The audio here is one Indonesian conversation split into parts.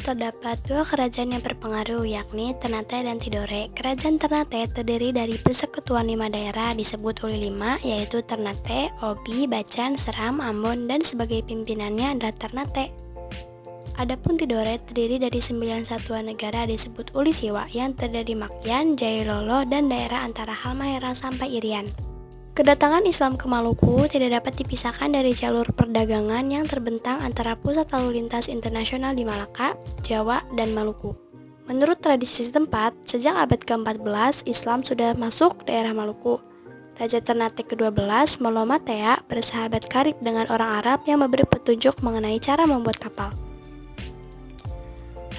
Terdapat dua kerajaan yang berpengaruh, yakni Ternate dan Tidore. Kerajaan Ternate terdiri dari persekutuan 5 daerah disebut Uli 5, yaitu Ternate, Obi, Bacan, Seram, Ambon, dan sebagai pimpinannya adalah Ternate. Adapun Tidore terdiri dari 9 satuan negara disebut Uli Siwa yang terdiri Makyan, Jailolo, dan daerah antara Halmahera sampai Irian. Kedatangan Islam ke Maluku tidak dapat dipisahkan dari jalur perdagangan yang terbentang antara pusat lalu lintas internasional di Malaka, Jawa, dan Maluku. Menurut tradisi setempat, sejak abad ke-14 Islam sudah masuk daerah Maluku. Raja Ternate ke-12, Molomatea, bersahabat karib dengan orang Arab yang memberi petunjuk mengenai cara membuat kapal.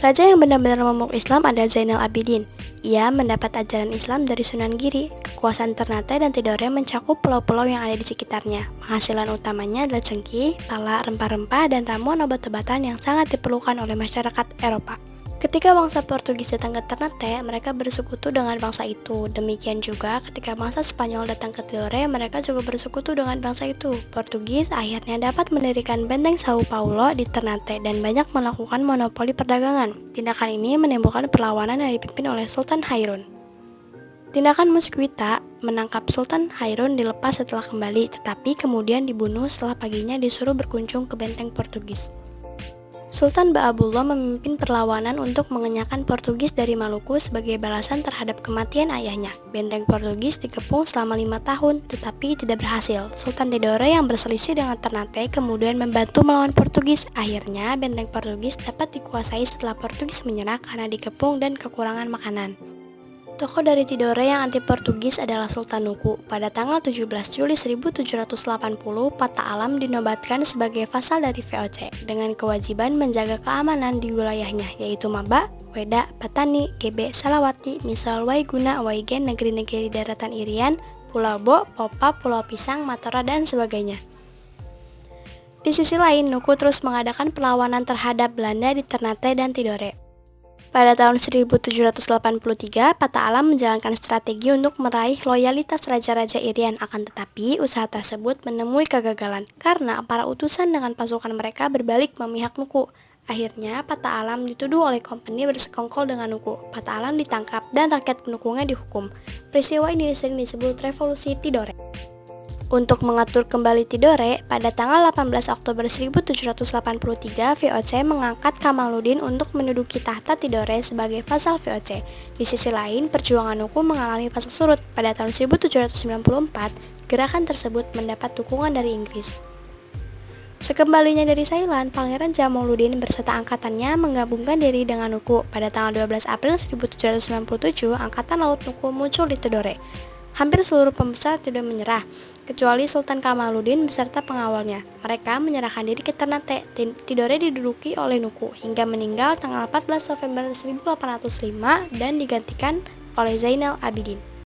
Raja yang benar-benar memeluk Islam adalah Zainal Abidin. Ia mendapat ajaran Islam dari Sunan Giri. Kekuasaan Ternate dan Tidore mencakup pulau-pulau yang ada di sekitarnya. Penghasilan utamanya adalah cengkih, pala, rempah-rempah, dan ramuan obat-obatan yang sangat diperlukan oleh masyarakat Eropa. Ketika bangsa Portugis datang ke Ternate, mereka bersekutu dengan bangsa itu. Demikian juga ketika bangsa Spanyol datang ke Tidore, mereka juga bersekutu dengan bangsa itu. Portugis akhirnya dapat mendirikan benteng Sao Paulo di Ternate dan banyak melakukan monopoli perdagangan. Tindakan ini menimbulkan perlawanan yang dipimpin oleh Sultan Hairun. Tindakan Muskwita menangkap Sultan Hairun dilepas setelah kembali, tetapi kemudian dibunuh setelah paginya disuruh berkunjung ke benteng Portugis. Sultan Baabullah memimpin perlawanan untuk mengenyahkan Portugis dari Maluku sebagai balasan terhadap kematian ayahnya. Benteng Portugis dikepung selama 5 tahun, tetapi tidak berhasil. Sultan Tidore yang berselisih dengan Ternate kemudian membantu melawan Portugis. Akhirnya, benteng Portugis dapat dikuasai setelah Portugis menyerah karena dikepung dan kekurangan makanan. Tokoh dari Tidore yang anti-Portugis adalah Sultan Nuku. Pada tanggal 17 Juli 1780, Pata Alam dinobatkan sebagai vasal dari VOC dengan kewajiban menjaga keamanan di wilayahnya, yaitu Maba, Weda, Patani, Gebe, Salawati, Misol, Waiguna, Waigen, negeri-negeri daratan Irian, Pulau Bo, Popa, Pulau Pisang, Matara, dan sebagainya. Di sisi lain, Nuku terus mengadakan perlawanan terhadap Belanda di Ternate dan Tidore. Pada tahun 1783, Pata Alam menjalankan strategi untuk meraih loyalitas raja-raja Irian, akan tetapi usaha tersebut menemui kegagalan karena para utusan dengan pasukan mereka berbalik memihak Nuku. Akhirnya, Pata Alam dituduh oleh kompeni bersekongkol dengan Nuku. Pata Alam ditangkap dan rakyat pendukungnya dihukum. Peristiwa ini sering disebut Revolusi Tidore. Untuk mengatur kembali Tidore, pada tanggal 18 Oktober 1783, VOC mengangkat Kamaluddin untuk menduduki tahta Tidore sebagai vasal VOC. Di sisi lain, perjuangan Nuku mengalami fase surut. Pada tahun 1794, gerakan tersebut mendapat dukungan dari Inggris. Sekembalinya dari Thailand, Pangeran Jamaluddin berserta angkatannya menggabungkan diri dengan Nuku. Pada tanggal 12 April 1797, Angkatan Laut Nuku muncul di Tidore. Hampir seluruh pembesar tidak menyerah, kecuali Sultan Kamaluddin beserta pengawalnya. Mereka menyerahkan diri ke Ternate. Tidore diduduki oleh Nuku hingga meninggal tanggal 14 November 1805 dan digantikan oleh Zainal Abidin.